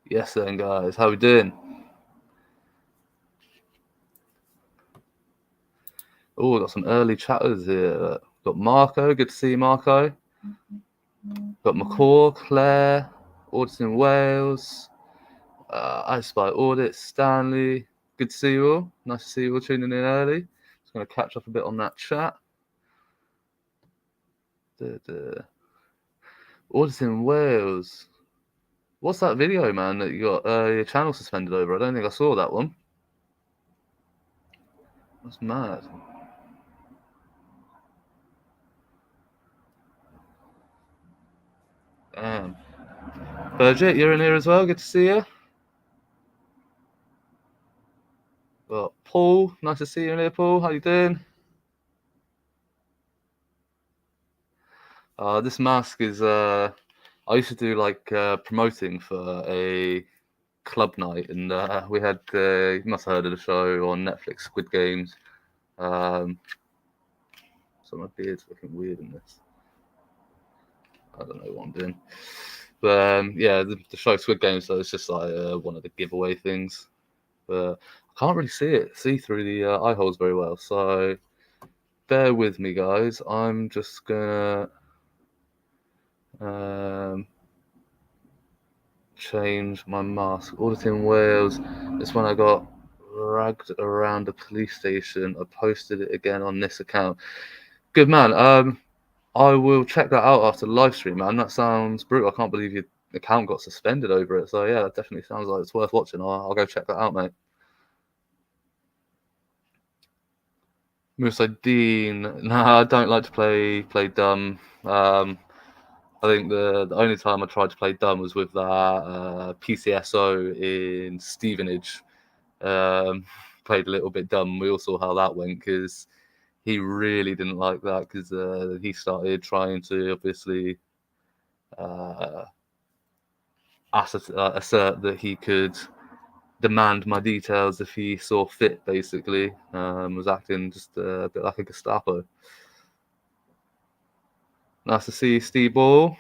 Yes then, guys. How we doing? Oh, got some early chatters here. Got Marco. Good to see you, Marco. Got McCaw, Claire, Auditing Wales, I Spy Audits, Stanley. Good to see you all. Nice to see you all tuning in early. Just going to catch up a bit on that chat. Auditing Wales. What's that video, man, that you got your channel suspended over? I don't think I saw that one. That's mad. Damn. Burgett, you're in here as well. Good to see you. Got Paul. Nice to see you in here, Paul. How you doing? This mask is I used to do like promoting for a club night, and we had you must have heard of the show on Netflix, Squid Games. So my beard's looking weird in this. I don't know what I'm doing, but yeah, the show Squid Games. So it's just like one of the giveaway things, but I can't really see through the eye holes very well. So bear with me, guys. I'm just gonna change my mask. Auditing Wales. This one I got dragged around a police station. I posted it again on this account. Good man. I will check that out after the live stream, man. That sounds brutal. I can't believe your account got suspended over it. So yeah, that definitely sounds like it's worth watching. I'll go check that out, mate. Musaideen. Nah, I don't like to play dumb. I think the only time I tried to play dumb was with that PCSO in Stevenage. Played a little bit dumb. We all saw how that went because he really didn't like that because he started trying to obviously assert that he could demand my details if he saw fit, basically. Was acting just a bit like a Gestapo. Nice to see you, Steve Ball.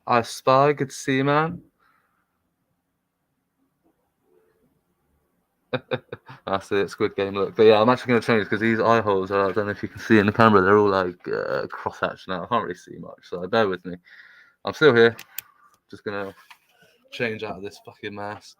I Spy, good to see you, man. That's it, Squid Game look. But yeah, I'm actually going to change because these eye holes are, I don't know if you can see in the camera, they're all like cross-hatched now. I can't really see much, so bear with me. I'm still here. Just going to change out of this fucking mask.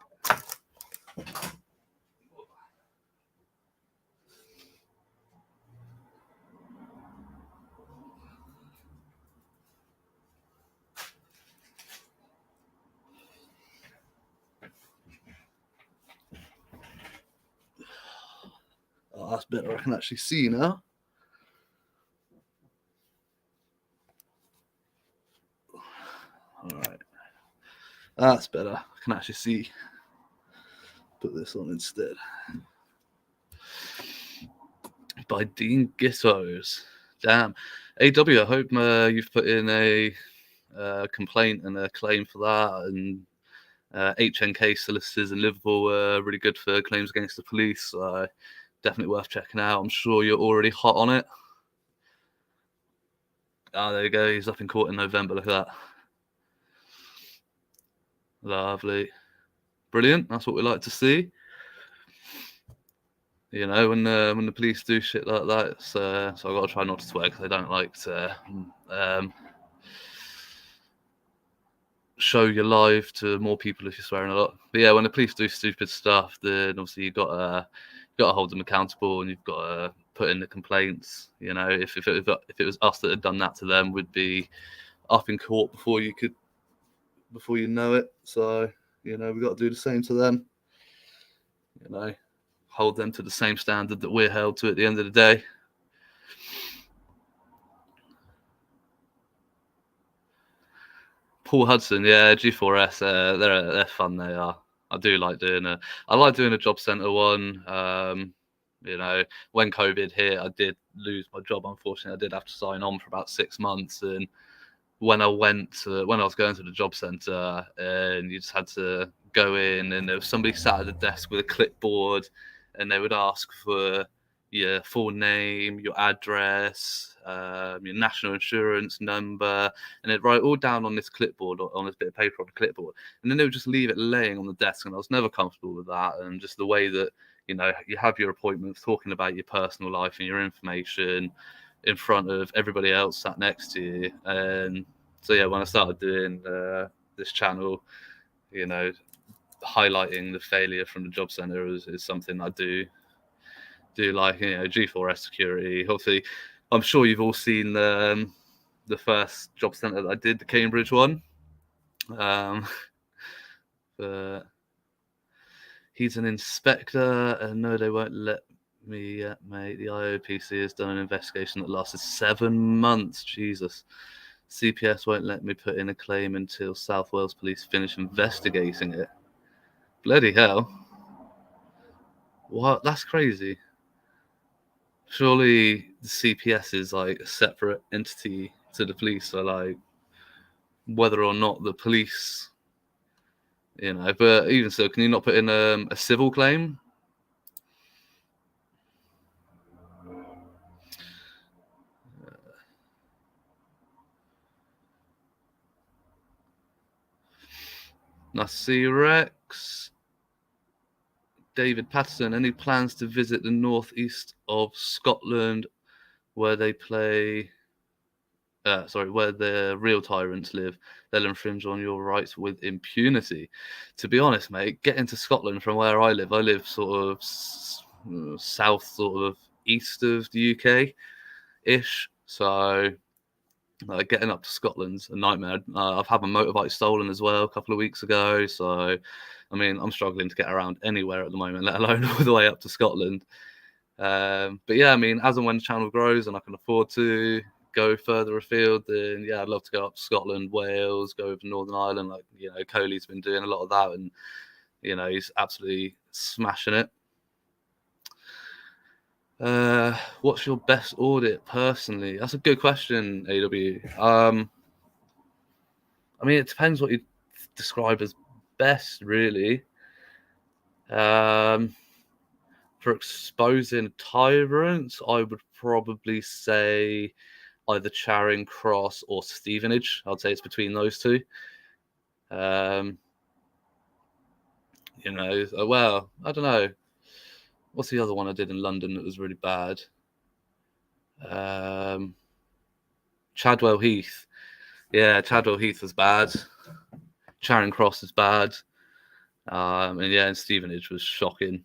Oh, that's better. I can actually see now. All right. That's better. I can actually see. Put this on instead. By Dean Gittos. Damn. AW, I hope you've put in a complaint and a claim for that. And HNK solicitors in Liverpool were really good for claims against the police. So definitely worth checking out. I'm sure you're already hot on it. Ah, there you go. He's up in court in November. Look at that. Lovely. Brilliant. That's what we like to see. You know, when the police do shit like that, so I've got to try not to swear because I don't like to show your live to more people if you're swearing a lot. But yeah, when the police do stupid stuff, then obviously you've got to hold them accountable and you've got to put in the complaints. You know, if it was us that had done that to them, we'd be up in court before you know it. So you know, we've got to do the same to them. You know, hold them to the same standard that we're held to at the end of the day. Paul Hudson, yeah, G4S, they're fun. They are. I do like doing a job centre one. You know, when COVID hit, I did lose my job. Unfortunately, I did have to sign on for about 6 months. And when I was going to the job centre, and you just had to go in, and there was somebody sat at the desk with a clipboard, and they would ask for your full name, your address, your national insurance number, and they'd write all down on this clipboard, or on this bit of paper on a clipboard, and then they would just leave it laying on the desk. And I was never comfortable with that, and just the way that you have your appointments, talking about your personal life and your information in front of everybody else sat next to you. And so yeah, when I started doing this channel, you know, highlighting the failure from the job center is something I do like, G4S security. Obviously, I'm sure you've all seen the first job centre that I did, the Cambridge one. But he's an inspector, and no, they won't let me yet, mate. The IOPC has done an investigation that lasted 7 months. Jesus. CPS won't let me put in a claim until South Wales Police finish investigating it. Bloody hell. What? That's crazy. Surely the CPS is like a separate entity to the police, so like whether or not the police, but even so, can you not put in a civil claim? I see Rex. David Patterson, any plans to visit the northeast of Scotland where they play where the real tyrants live? They'll infringe on your rights with impunity. To be honest, mate, getting to Scotland from where I live sort of south, sort of east of the UK ish. So getting up to Scotland's a nightmare. I've had my motorbike stolen as well a couple of weeks ago. So, I mean, I'm struggling to get around anywhere at the moment, let alone all the way up to Scotland. But yeah, I mean, as and when the channel grows and I can afford to go further afield, then yeah, I'd love to go up to Scotland, Wales, go over Northern Ireland. Like, Coley's been doing a lot of that, and he's absolutely smashing it. What's your best audit personally? That's a good question, AW. I mean, it depends what you describe as best, really. For exposing tyrants, I would probably say either Charing Cross or Stevenage. I'd say it's between those two. Well, I don't know. What's the other one I did in London that was really bad? Chadwell Heath. Yeah, Chadwell Heath was bad. Charing Cross is bad. And Stevenage was shocking.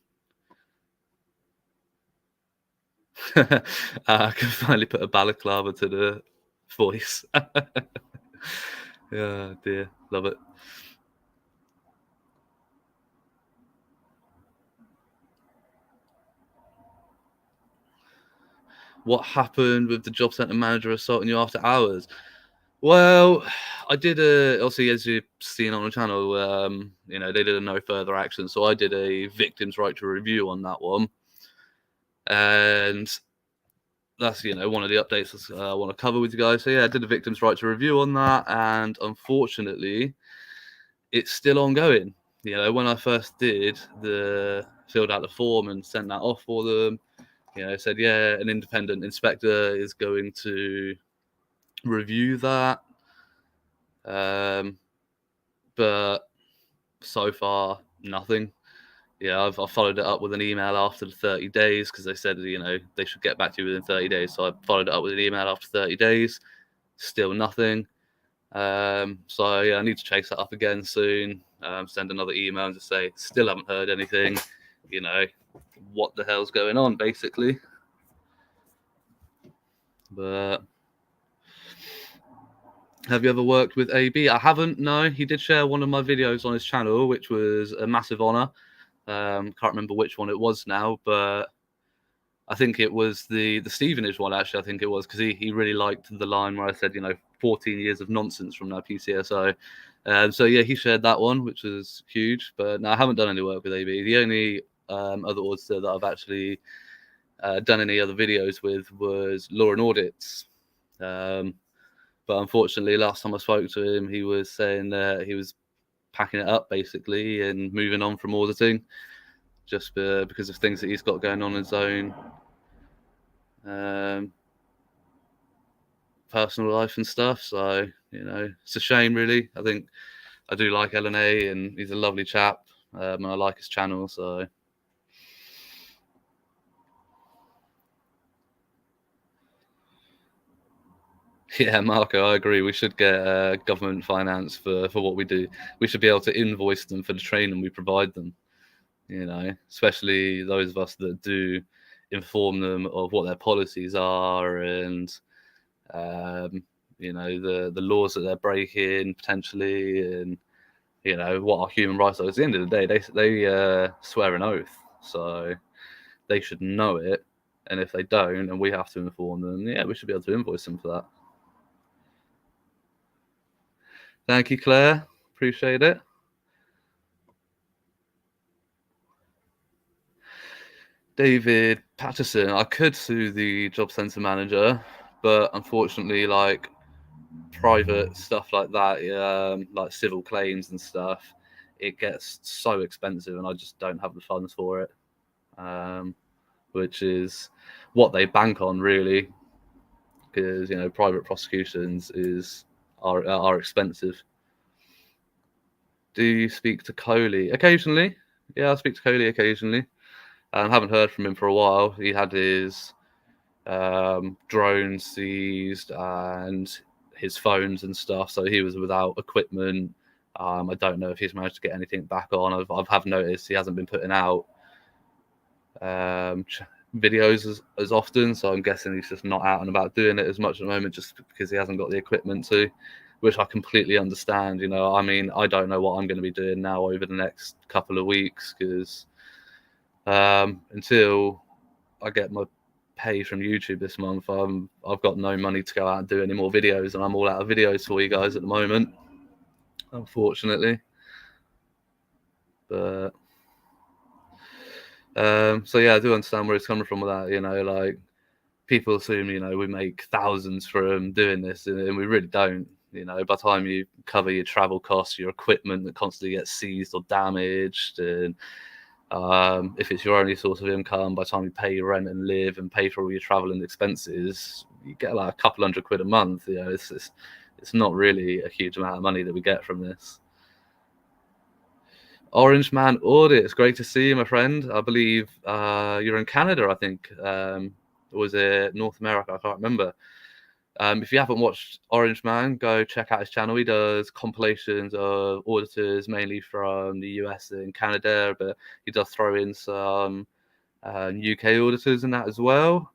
I can finally put a balaclava to the voice. Yeah, dear. Love it. What happened with the job centre manager assaulting you after hours? Well, I did obviously, as you've seen on the channel, they did a no further action. So I did a victim's right to review on that one. And that's, one of the updates I want to cover with you guys. So yeah, I did a victim's right to review on that. And unfortunately, it's still ongoing. When I first filled out the form and sent that off for them, said, yeah, an independent inspector is going to review that. But so far, nothing. Yeah, I've followed it up with an email after the 30 days because they said, they should get back to you within 30 days. So I followed it up with an email after 30 days. Still nothing. So yeah, I need to chase that up again soon. Send another email and just say, still haven't heard anything. What the hell's going on, basically. But have you ever worked with AB? I haven't. No, he did share one of my videos on his channel, which was a massive honor. Can't remember which one it was now, but I think it was the Stevenage one. Actually, I think it was because he really liked the line where I said, 14 years of nonsense from that PCSO. So yeah, he shared that one, which was huge. But no, I haven't done any work with AB. The only other auditor that I've actually done any other videos with was Law and Audits. But unfortunately, last time I spoke to him, he was saying that he was packing it up basically and moving on from auditing, just because of things that he's got going on his own um, personal life and stuff. So it's a shame, really. I think I do like LNA, and he's a lovely chap, and I like his channel. So yeah, Marco, I agree. We should get government finance for what we do. We should be able to invoice them for the training we provide them. Especially those of us that do inform them of what their policies are, and um, the laws that they're breaking potentially, and what our human rights are. At the end of the day, they swear an oath, so they should know it. And if they don't, and we have to inform them, yeah, we should be able to invoice them for that. Thank you, Claire. Appreciate it. David Patterson. I could sue the job centre manager, but unfortunately, like private stuff like that, like civil claims and stuff, it gets so expensive, and I just don't have the funds for it. Which is what they bank on, really, because private prosecutions are expensive. Do you speak to Coley occasionally? Yeah, I speak to Coley occasionally. Haven't heard from him for a while. He had his drones seized and his phones and stuff, so he was without equipment. I don't know if he's managed to get anything back on. I've noticed he hasn't been putting out videos as often, so I'm guessing he's just not out and about doing it as much at the moment, just because he hasn't got the equipment to, which I completely understand. I mean, I don't know what I'm going to be doing now over the next couple of weeks, because until I get my pay from YouTube this month, I've got no money to go out and do any more videos, and I'm all out of videos for you guys at the moment, unfortunately. But so yeah, I do understand where it's coming from with that. Like, people assume we make thousands from doing this, and we really don't. By the time you cover your travel costs, your equipment that constantly gets seized or damaged, and if it's your only source of income, by the time you pay your rent and live and pay for all your travel and expenses, you get like a couple £100 a month. It's not really a huge amount of money that we get from this. Orange Man Audit, it's great to see you, my friend. I believe you're in Canada, I think. Or was it North America? I can't remember. If you haven't watched Orange Man, go check out his channel. He does compilations of auditors, mainly from the US and Canada, but he does throw in some UK auditors in that as well.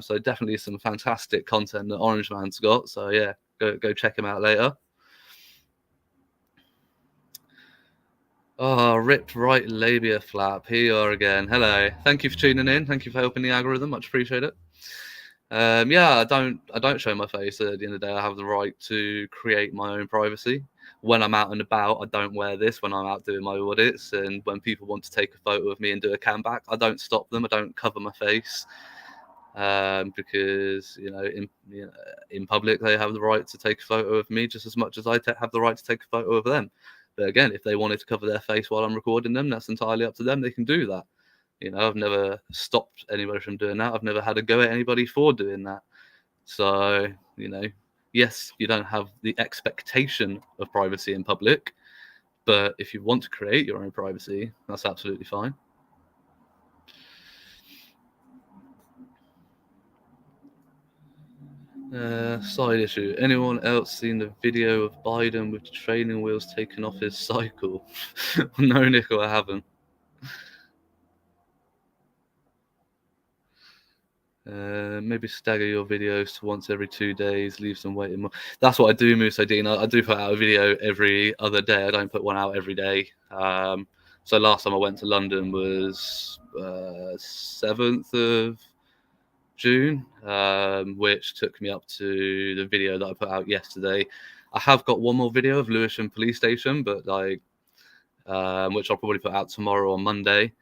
So definitely some fantastic content that Orange Man's got. So yeah, go check him out later. Oh, ripped right labia flap. Here you are again. Hello. Thank you for tuning in. Thank you for helping the algorithm. Much appreciate it. Yeah, I don't show my face. At the end of the day, I have the right to create my own privacy. When I'm out and about, I don't wear this when I'm out doing my audits. And when people want to take a photo of me and do a cam back, I don't stop them. I don't cover my face, because in public they have the right to take a photo of me just as much as I have the right to take a photo of them. But again, if they wanted to cover their face while I'm recording them, that's entirely up to them. They can do that. I've never stopped anybody from doing that. I've never had a go at anybody for doing that. So, yes, you don't have the expectation of privacy in public, but if you want to create your own privacy, that's absolutely fine. Side issue. Anyone else seen the video of Biden with the training wheels taken off his cycle? No, Nico, I haven't. Maybe stagger your videos to once every 2 days, leave some waiting more. That's what I do, Muso Dean. I do put out a video every other day. I don't put one out every day. So last time I went to London was 7th of June, which took me up to the video that I put out yesterday. I have got one more video of Lewisham Police Station, but which I'll probably put out tomorrow or Monday.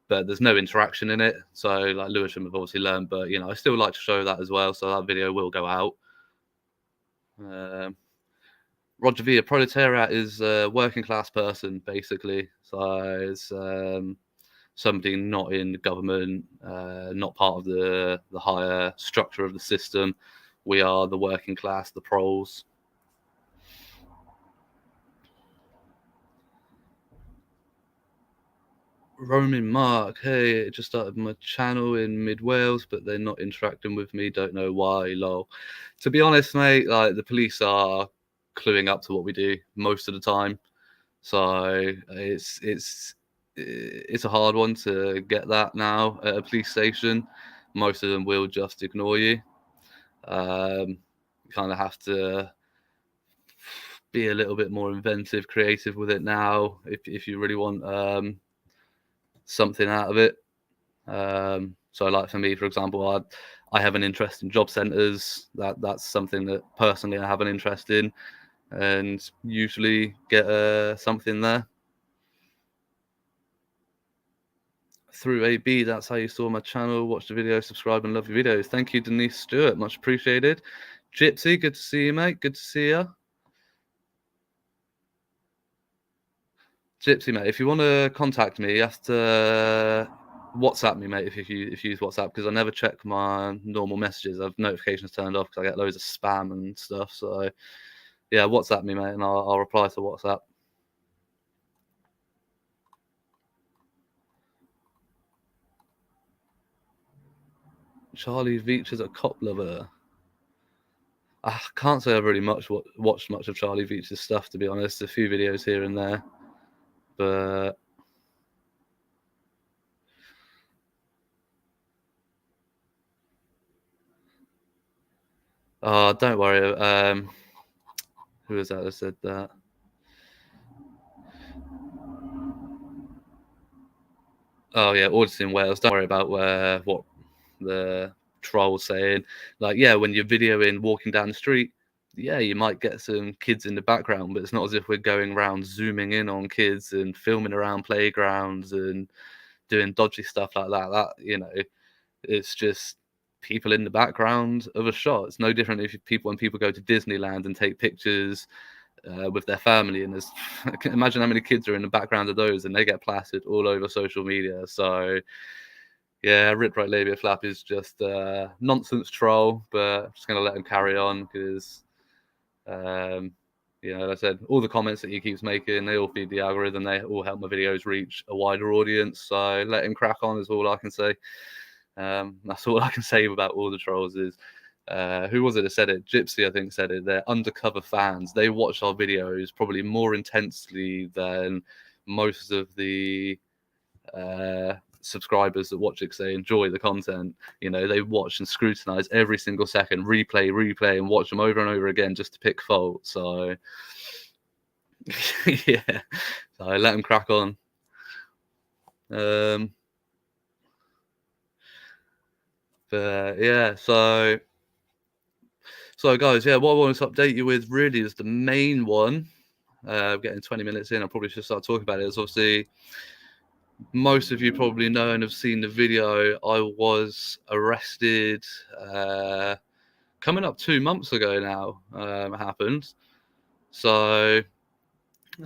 But there's no interaction in it. So like Lewisham have obviously learned, but I still like to show that as well. So that video will go out. Roger Villa, proletariat is a working class person, basically. So it's somebody not in the government, not part of the higher structure of the system. We are the working class, the proles. Roman Mark, hey, just started my channel in mid Wales, but they're not interacting with me. Don't know why. Lol. To be honest, mate, like the police are cluing up to what we do most of the time, so it's a hard one to get that now at a police station. Most of them will just ignore you. You kind of have to be a little bit more inventive, creative with it now if you really want something out of it. So like for me, for example, I have an interest in job centres. That's something that personally I have an interest in, and usually get something there. Through AB, that's how you saw my channel. Watch the video, subscribe, and love your videos. Thank you, Denise Stewart. Much appreciated. Gypsy, good to see you, mate. Good to see you. Gypsy, mate, if you want to contact me, you have to WhatsApp me, mate, if you use WhatsApp, because I never check my normal messages. I've notifications turned off because I get loads of spam and stuff. So, yeah, WhatsApp me, mate, and I'll reply to WhatsApp. Charlie Veach is a cop lover. I can't say I've really watched much of Charlie Veach's stuff, to be honest. A few videos here and there, but don't worry. Who was that said that? Oh yeah, auditing Wales. Don't worry about what the troll's saying. Like, yeah, when you're videoing walking down the street, yeah, you might get some kids in the background, but it's not as if we're going around zooming in on kids and filming around playgrounds and doing dodgy stuff like that. It's just people in the background of a shot. It's no different if when people go to Disneyland and take pictures with their family, and there's imagine how many kids are in the background of those, and they get plastered all over social media. So yeah, Rip Right Labia Flap is just a nonsense troll, but I'm just gonna let him carry on because like I said, all the comments that he keeps making, they all feed the algorithm. They all help my videos reach a wider audience. So let him crack on is all I can say. That's all I can say about all the trolls is who was it that said it? Gypsy, I think, said it. They're undercover fans. They watch our videos probably more intensely than most of the subscribers that watch it because they enjoy the content. They watch and scrutinize every single second, replay, and watch them over and over again just to pick fault. So yeah, so I let them crack on. But yeah, so guys, yeah, what I wanted to update you with really is the main one. Getting 20 minutes in, I probably should start talking about it. As obviously most of you probably know and have seen the video, I was arrested coming up 2 months ago now. It happened. So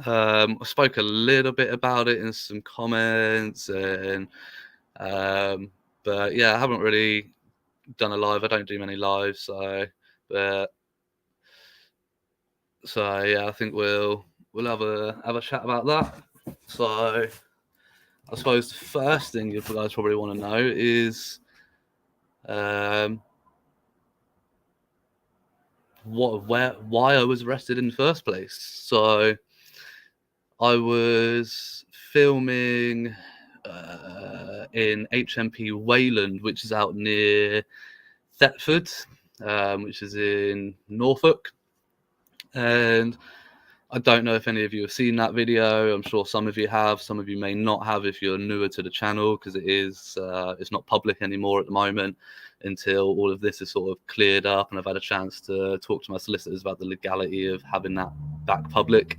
I spoke a little bit about it in some comments, and but yeah, I haven't really done a live. I don't do many lives, so yeah, I think we'll have a chat about that. So I suppose the first thing you guys probably want to know is why I was arrested in the first place. So I was filming in HMP Wayland, which is out near Thetford, which is in Norfolk. And I don't know if any of you have seen that video. I'm sure some of you have. Some of you may not have if you're newer to the channel, because it's not public anymore at the moment until all of this is sort of cleared up and I've had a chance to talk to my solicitors about the legality of having that back public.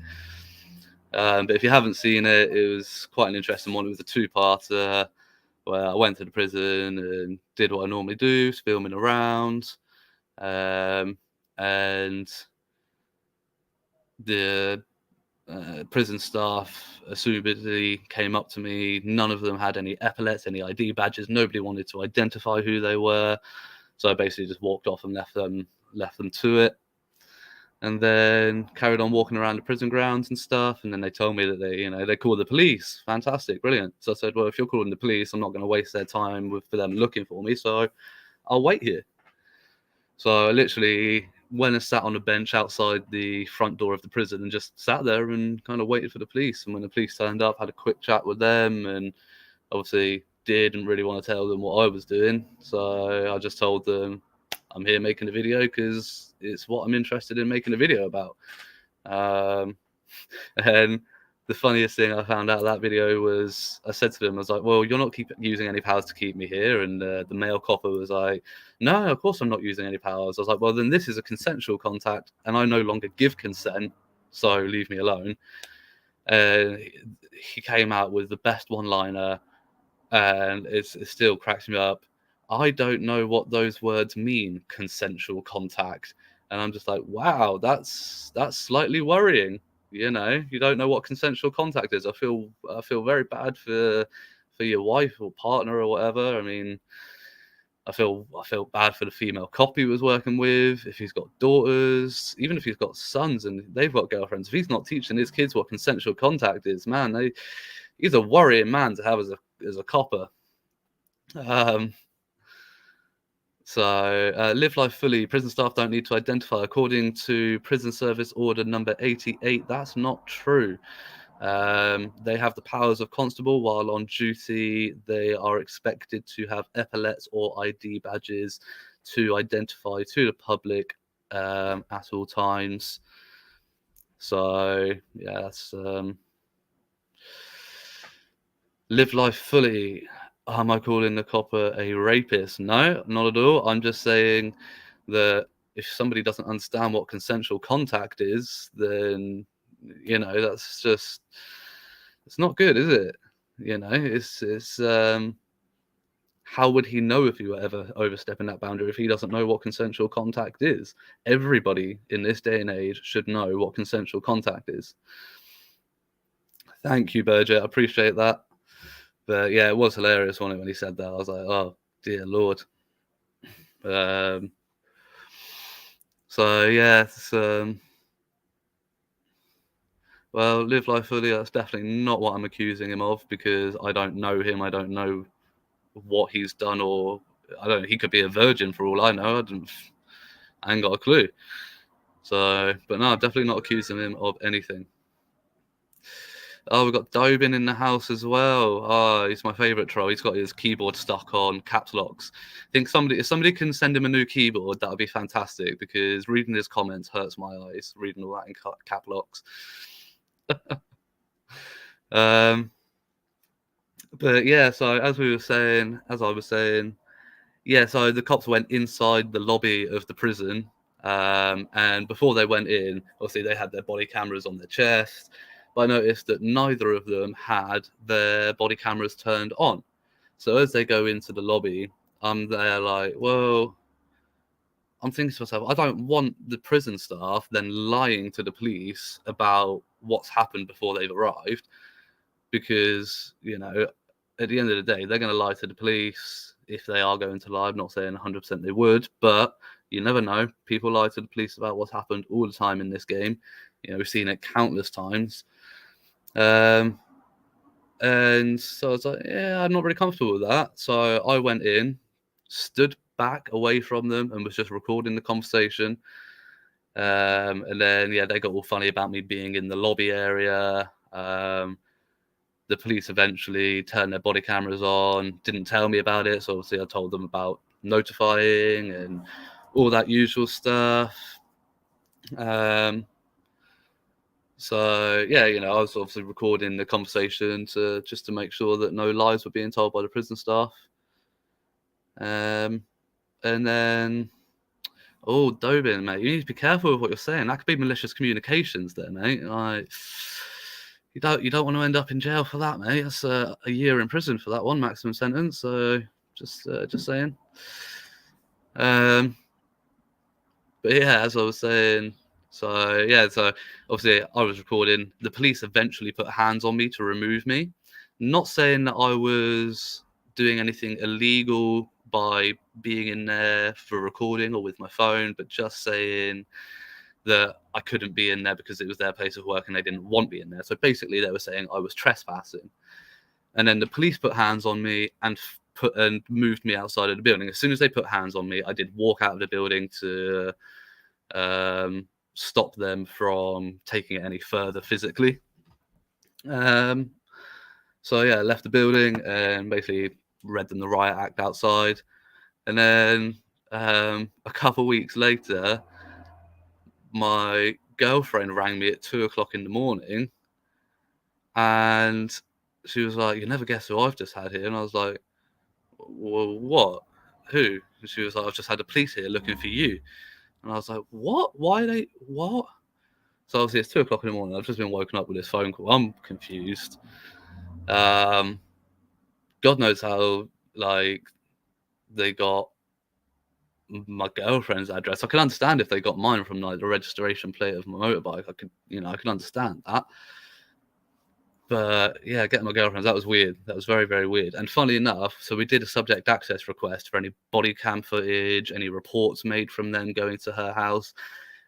But if you haven't seen it, it was quite an interesting one. It was a two-parter where I went to the prison and did what I normally do, filming around. And the prison staff assumedly came up to me. None of them had any epaulets, any ID badges. Nobody wanted to identify who they were. So I basically just walked off and left them to it. And then carried on walking around the prison grounds and stuff. And then they told me that they called the police. Fantastic, brilliant. So I said, well, if you're calling the police, I'm not going to waste their time for them looking for me. So I'll wait here. So I literally went and sat on a bench outside the front door of the prison and just sat there and kind of waited for the police. And when the police turned up, had a quick chat with them, and obviously didn't really want to tell them what I was doing. So I just told them I'm here making a video because it's what I'm interested in making a video about. And the funniest thing I found out of that video was I said to them, I was like, well, you're not using any powers to keep me here. And the male copper was like, no, of course I'm not using any powers. I was like, well, then this is a consensual contact and I no longer give consent. So leave me alone. He came out with the best one-liner, and it still cracks me up. I don't know what those words mean, consensual contact. And I'm just like, wow, that's slightly worrying. You don't know what consensual contact is. I feel very bad for your wife or partner or whatever. I mean, I feel bad for the female cop he was working with. If he's got daughters, even if he's got sons and they've got girlfriends, if he's not teaching his kids what consensual contact is, man, he's a worrying man to have as a copper. So live life fully. Prison staff don't need to identify. According to Prison Service Order number 88, that's not true. They have the powers of constable. While on duty, they are expected to have epaulets or ID badges to identify to the public at all times. So yeah, that's live life fully. Am I calling the copper a rapist? No, not at all. I'm just saying that if somebody doesn't understand what consensual contact is, then that's just, it's not good, is it? It's how would he know if you were ever overstepping that boundary if he doesn't know what consensual contact is? Everybody in this day and age should know what consensual contact is. Thank you, Berger. I appreciate that. But yeah, it was hilarious when he said that. I was like, oh dear Lord. So yeah, it's, well, live life fully. That's definitely not what I'm accusing him of, because I don't know him. I don't know what he's done, or he could be a virgin for all I know. I ain't got a clue. So, but no, I'm definitely not accusing him of anything. Oh, we've got Dobin in the house as well. Oh, he's my favourite troll. He's got his keyboard stuck on caps locks. I think if somebody can send him a new keyboard, that would be fantastic, because reading his comments hurts my eyes, reading all that in cap locks. But yeah, so as I was saying, yeah, so the cops went inside the lobby of the prison, and before they went in, obviously they had their body cameras on their chest. But I noticed that neither of them had their body cameras turned on. So as they go into the lobby, I'm there like, well, I'm thinking to myself, I don't want the prison staff then lying to the police about what's happened before they've arrived, because, at the end of the day, they're going to lie to the police if they are going to lie. I'm not saying 100% they would, but you never know. People lie to the police about what's happened all the time in this game. We've seen it countless times. And so I was like, yeah, I'm not really comfortable with that. So I went in, stood back away from them, and was just recording the conversation. And then, yeah, they got all funny about me being in the lobby area. The police eventually turned their body cameras on, didn't tell me about it. So obviously I told them about notifying and all that usual stuff. So yeah, I was obviously recording the conversation just to make sure that no lies were being told by the prison staff. And then, oh, Dobin, mate, you need to be careful with what you're saying. That could be malicious communications there, mate. Like, you don't want to end up in jail for that, mate. That's a year in prison for that one maximum sentence. So just saying. But yeah, as I was saying, So yeah, so obviously I was recording. The police eventually put hands on me to remove me. Not saying that I was doing anything illegal by being in there for recording or with my phone, but just saying that I couldn't be in there because it was their place of work and they didn't want me in there. So basically, they were saying I was trespassing. And then the police put hands on me and moved me outside of the building. As soon as they put hands on me, I did walk out of the building to stop them from taking it any further physically. So yeah, I left the building and basically read them the riot act outside. And then a couple of weeks later, my girlfriend rang me at 2 o'clock in the morning, and she was like, "You never guess who I've just had here." And I was like, "Well, what? Who?" And she was like, "I've just had the police here looking for you." And I was like, "What? Why are they? What?" So obviously it's 2 o'clock in the morning. I've just been woken up with this phone call. I'm confused. God knows how like they got my girlfriend's address. I can understand if they got mine from like the registration plate of my motorbike. I can understand that. But yeah, getting my girlfriend's, that was weird. That was very, very weird. And funnily enough, so we did a subject access request for any body cam footage, any reports made from them going to her house.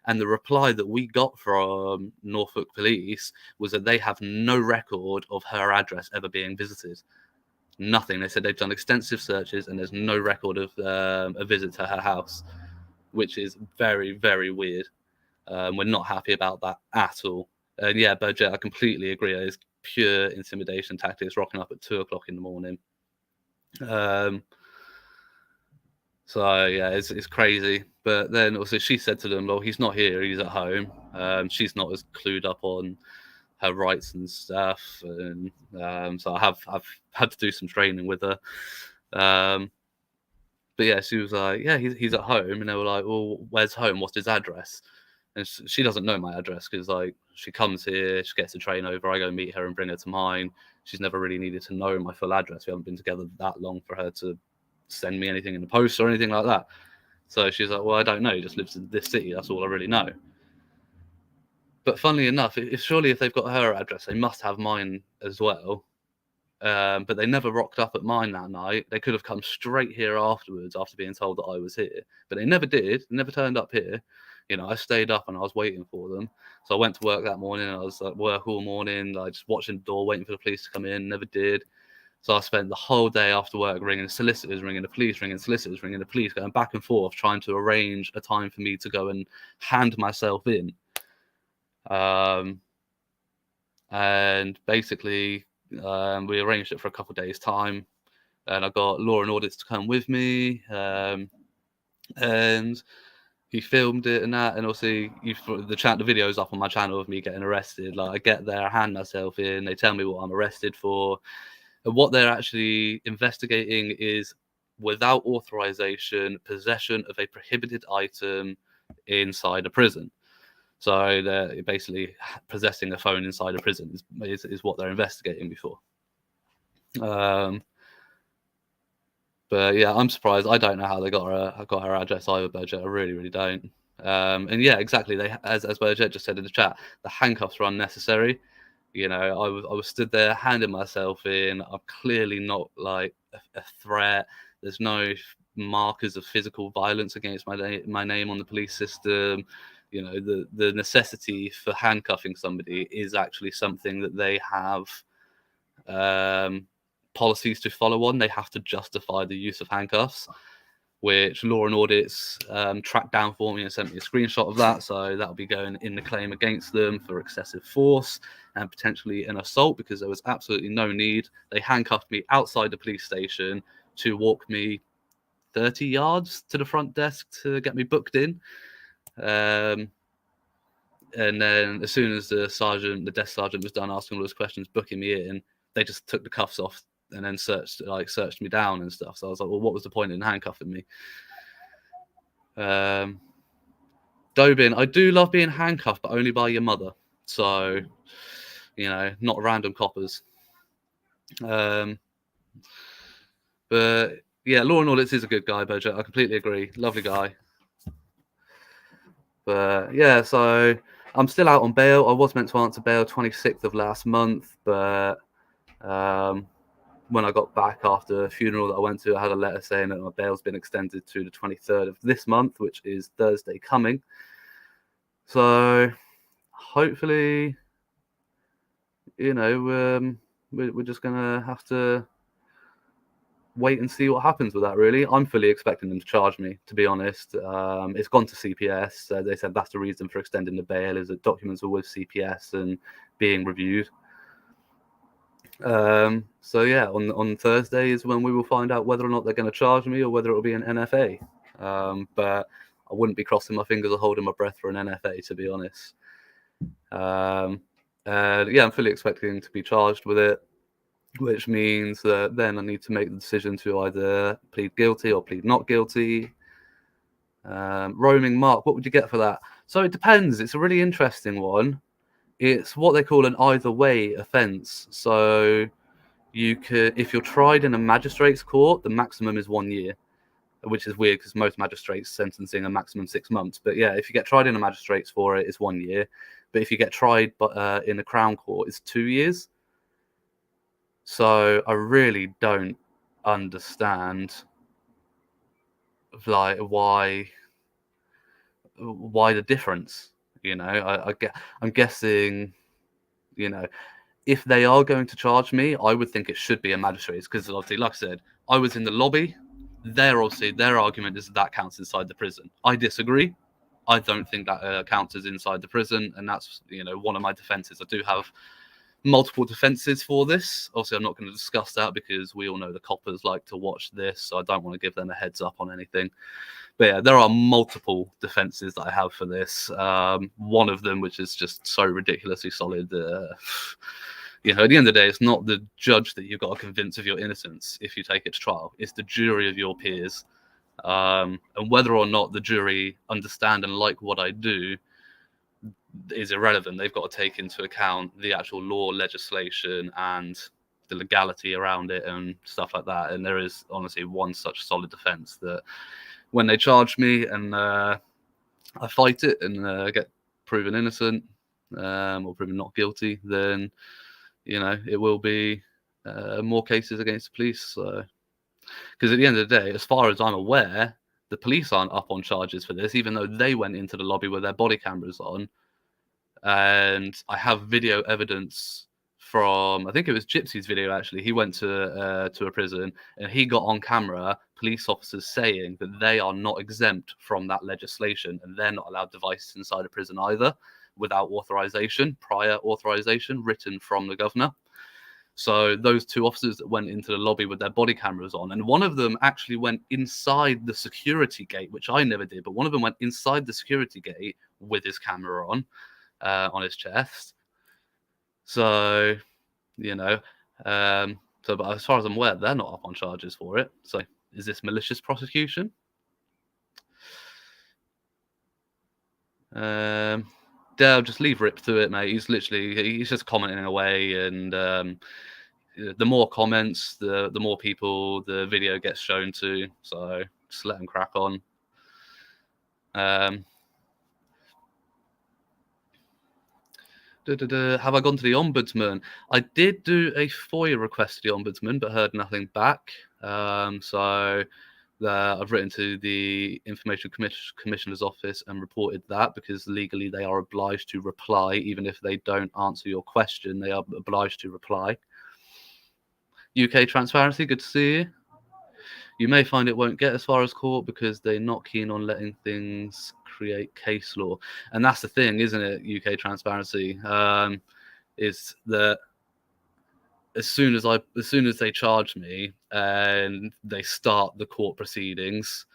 And the reply that we got from Norfolk Police was that they have no record of her address ever being visited. Nothing. They said they've done extensive searches and there's no record of a visit to her house, which is very, very weird. We're not happy about that at all. And yeah, Bojet, I completely agree. It's pure intimidation tactics, rocking up at 2 o'clock in the morning. So yeah, it's crazy. But then also she said to them, "Well, he's not here; he's at home." She's not as clued up on her rights and stuff, and so I've had to do some training with her. But yeah, she was like, "Yeah, he's at home," and they were like, "Well, where's home? What's his address?" And she doesn't know my address because like she comes here, she gets a train over, I go meet her and bring her to mine. She's never really needed to know my full address. We haven't been together that long for her to send me anything in the post or anything like that. So she's like, "Well, I don't know. He just lives in this city. That's all I really know." But funnily enough, surely if they've got her address, they must have mine as well. But they never rocked up at mine that night. They could have come straight here afterwards after being told that I was here. But they never did. They never turned up here. I stayed up and I was waiting for them. So I went to work that morning. I was at work all morning, like just watching the door, waiting for the police to come in. Never did. So I spent the whole day after work ringing solicitors, ringing the police, ringing solicitors, ringing the police, going back and forth, trying to arrange a time for me to go and hand myself in. And basically, we arranged it for a couple of days' time, and I got law and audits to come with me, and he filmed it and that, and also the video's up on my channel of me getting arrested. Like I get there, I hand myself in, they tell me what I'm arrested for, and what they're actually investigating is without authorization, possession of a prohibited item inside a prison. So they're basically possessing a phone inside a prison is what they're investigating me for. But yeah, I'm surprised. I don't know how they got her address either, Bojet. I really, really don't. And yeah, exactly. They, as Bojet just said in the chat, the handcuffs were unnecessary. I was stood there handing myself in. I'm clearly not like a threat. There's no markers of physical violence against my name on the police system. The necessity for handcuffing somebody is actually something that they have policies to follow on. They have to justify the use of handcuffs, which law and audits tracked down for me and sent me a screenshot of that. So that'll be going in the claim against them for excessive force and potentially an assault, because there was absolutely no need. They handcuffed me outside the police station to walk me 30 yards to the front desk to get me booked in. And then as soon as the desk sergeant was done asking all those questions, booking me in, they just took the cuffs off and then searched me down and stuff. So I was like, well, what was the point in handcuffing me? Dobin, I do love being handcuffed, but only by your mother. So, not random coppers. But yeah, Law and Audits is a good guy, Bojo. I completely agree. Lovely guy. But yeah, so I'm still out on bail. I was meant to answer bail 26th of last month, but um, when I got back after a funeral that I went to, I had a letter saying that my bail's been extended to the 23rd of this month, which is Thursday coming. So hopefully, we're just gonna have to wait and see what happens with that. Really, I'm fully expecting them to charge me. To be honest, it's gone to CPS. They said that's the reason for extending the bail is that documents were with CPS and being reviewed. So yeah, on Thursday is when we will find out whether or not they're going to charge me or whether it will be an NFA. But I wouldn't be crossing my fingers or holding my breath for an NFA, to be honest. Yeah, I'm fully expecting to be charged with it, which means that then I need to make the decision to either plead guilty or plead not guilty. Roaming Mark, what would you get for that? So it depends. It's a really interesting one. It's what they call an either way offence. So you could, if you're tried in a magistrate's court, the maximum is 1 year, which is weird because most magistrates sentencing a maximum 6 months. But yeah, if you get tried in a magistrate's for it, it's 1 year. But if you get tried in a Crown Court, it's 2 years. So I really don't understand like why the difference. I'm guessing, you know, if they are going to charge me, I would think it should be a magistrate's because obviously, like I said, I was in the lobby. Their argument is that counts inside the prison. I disagree. I don't think that counts as inside the prison, and that's one of my defences. I do have multiple defences for this. Obviously, I'm not going to discuss that because we all know the coppers like to watch this, so I don't want to give them a heads up on anything. But yeah, there are multiple defences that I have for this. One of them, which is just so ridiculously solid. At the end of the day, it's not the judge that you've got to convince of your innocence if you take it to trial. It's the jury of your peers. And whether or not the jury understand and like what I do is irrelevant. They've got to take into account the actual law, legislation, and the legality around it and stuff like that. And there is honestly one such solid defense that when they charge me and I fight it and get proven innocent or proven not guilty, then it will be more cases against the police. Because at the end of the day, as far as I'm aware, the police aren't up on charges for this, even though they went into the lobby with their body cameras on. And I have video evidence from, I think it was Gypsy's video actually. He went to a prison and he got on camera police officers saying that they are not exempt from that legislation and they're not allowed devices inside a prison either without authorization, prior authorization written from the governor. So those two officers that went into the lobby with their body cameras on, and one of them actually went inside the security gate, which I never did, but one of them went inside the security gate with his camera on his chest. So, but as far as I'm aware, they're not up on charges for it. So is this malicious prosecution? Dale, just leave Rip to it, mate. He's just commenting away, and the more comments, the more people the video gets shown to. So just let him crack on. Have I gone to the Ombudsman? I did do a FOIA request to the Ombudsman, but heard nothing back. So I've written to the Information Commissioner's Office and reported that because legally they are obliged to reply. Even if they don't answer your question, they are obliged to reply. UK Transparency, good to see you. You may find it won't get as far as court because they're not keen on letting things create case law. And that's the thing, isn't it, UK Transparency? Is that as soon as they charge me and they start the court proceedings,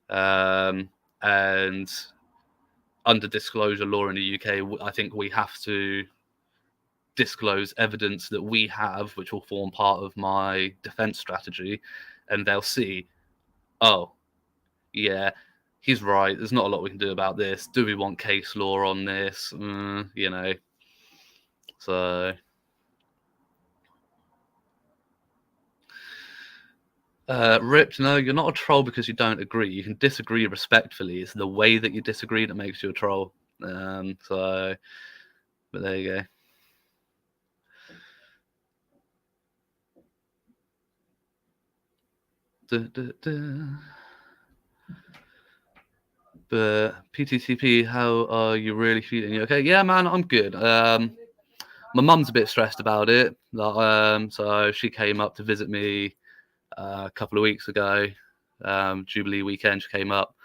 and under disclosure law in the UK, I think we have to disclose evidence that we have, which will form part of my defense strategy, and they'll see, oh, yeah, he's right. There's not a lot we can do about this. Do we want case law on this? So Ripped, no, you're not a troll because you don't agree. You can disagree respectfully. It's the way that you disagree that makes you a troll. So, but there you go. Duh, duh, duh. But PTCP, how are you really feeling? You okay? Yeah, man, I'm good. My mum's a bit stressed about it. So she came up to visit me a couple of weeks ago. Jubilee weekend, she came up,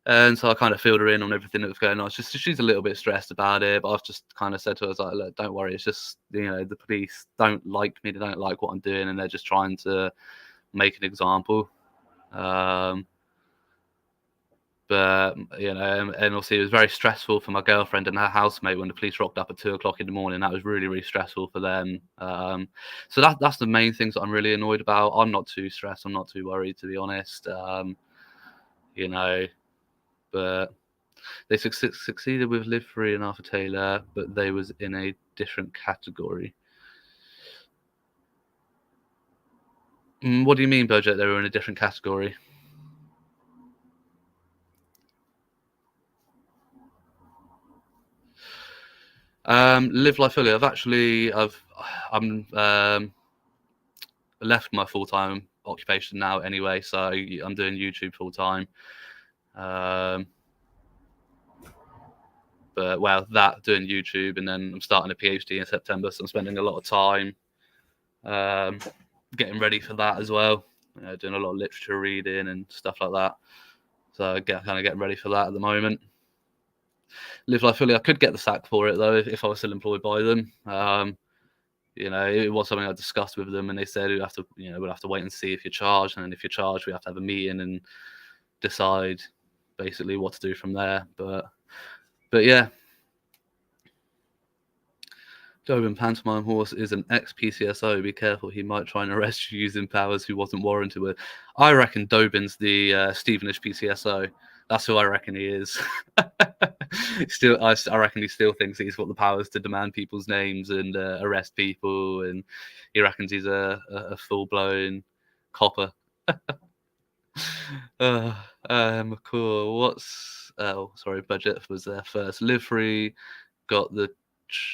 and so I kind of filled her in on everything that was going on. She's a little bit stressed about it, but I've just kind of said to her, I was like, look, don't worry. It's just the police don't like me. They don't like what I'm doing, and they're just trying to make an example. Um, But and also it was very stressful for my girlfriend and her housemate when the police rocked up at 2 o'clock in the morning. That was really, really stressful for them. So that's the main things that I'm really annoyed about. I'm not too stressed. I'm not too worried, to be honest. You know, but they succeeded with Live Free and Arthur Taylor, but they was in a different category. What do you mean, Budget? They were in a different category. Live Life Fully. I'm left my full-time occupation now anyway, so I'm doing YouTube full-time. But well, that doing YouTube, and then I'm starting a PhD in September, so I'm spending a lot of time getting ready for that as well. Doing a lot of literature reading and stuff like that. So kind of getting ready for that at the moment. Live Life Fully. I could get the sack for it though if I was still employed by them. It was something I discussed with them, and they said we'll have to wait and see if you're charged, and then if you're charged, we have to have a meeting and decide basically what to do from there. But yeah, Jobin Pantomime Horse is an ex-PCSO. Be careful, he might try and arrest you using powers he wasn't warranted with. I reckon Dobin's the Stevenage PCSO. That's who I reckon he is. I reckon he still thinks he's got the powers to demand people's names and arrest people, and he reckons he's a full-blown copper. Cool. Budget was there first. Live Free got the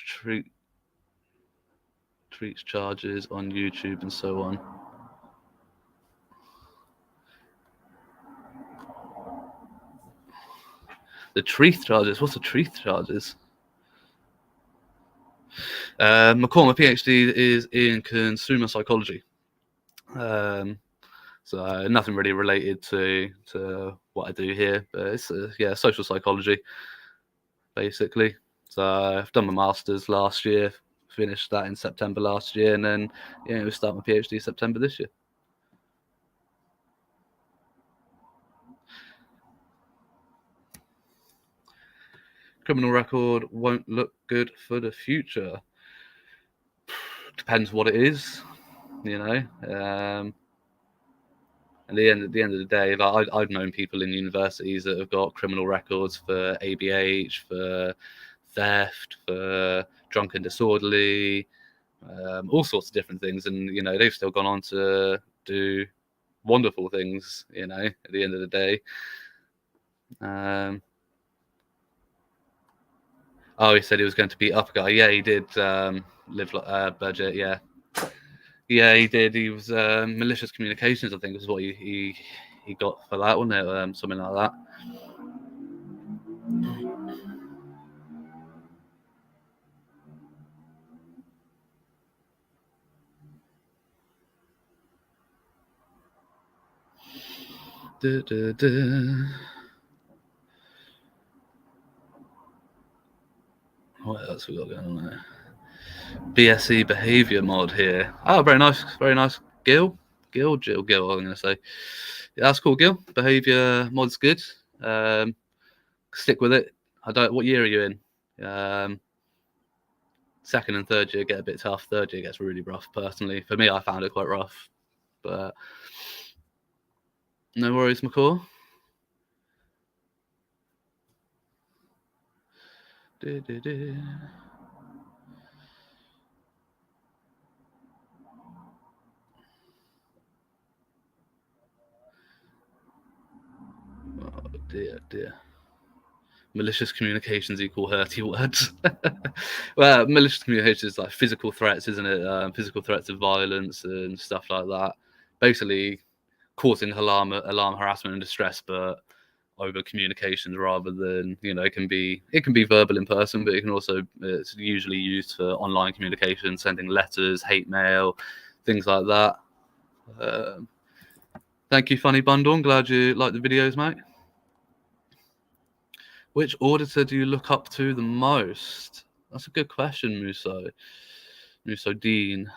treats charges on YouTube and so on. The treat charges? What's the treat charges? My PhD is in consumer psychology. So nothing really related to what I do here, but it's social psychology basically. So I've done my master's last year, finished that in September last year, and then we start my PhD September this year. Criminal record won't look good for the future. Depends what it is, At the end of the day, like I've known people in universities that have got criminal records for ABH, for theft, for drunken disorderly, all sorts of different things, and they've still gone on to do wonderful things. At the end of the day. He said he was going to beat up a guy. Yeah, he did. Budget. Yeah. Yeah, he did. He was malicious communications, I think, is what he got for that, wasn't it? Something like that. What else we got going on there? BSE behavior mod here. Oh, very nice, very nice. Gil. I'm going to say. Yeah, that's cool, Gil. Behavior mod's good. Stick with it. What year are you in? Second and third year get a bit tough. Third year gets really rough. Personally, for me, I found it quite rough. But no worries, McCall. Dear. Malicious communications equal hurty words. Well, malicious communications is like physical threats, isn't it? Physical threats of violence and stuff like that. Basically, causing alarm, harassment, and distress, but over communications rather than it can be verbal in person, but it can also it's usually used for online communication, sending letters, hate mail, things like that. Um, Thank you, Funny Bundle. I'm glad you like the videos, mate. Which auditor do you look up to the most? That's a good question, Muso Dean.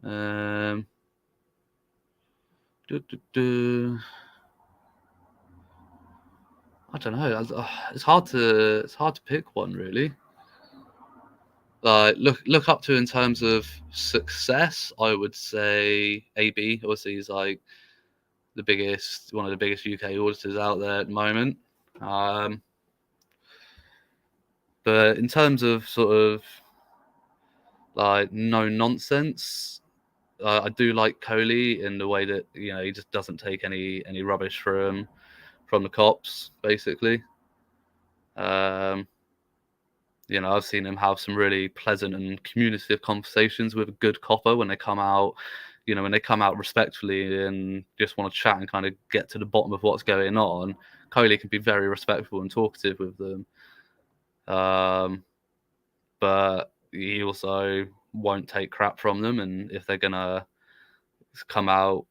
Um, do, do, do. I don't know. It's hard to pick one really. Like look up to in terms of success, I would say AB. Obviously, he's like one of the biggest UK auditors out there at the moment. But in terms of sort of like no nonsense, I do like Coley in the way that he just doesn't take any rubbish from the cops, basically. Um, I've seen him have some really pleasant and communicative conversations with a good copper when they come out. When they come out respectfully and just want to chat and kind of get to the bottom of what's going on, Coley can be very respectful and talkative with them. But he also won't take crap from them, and if they're gonna come out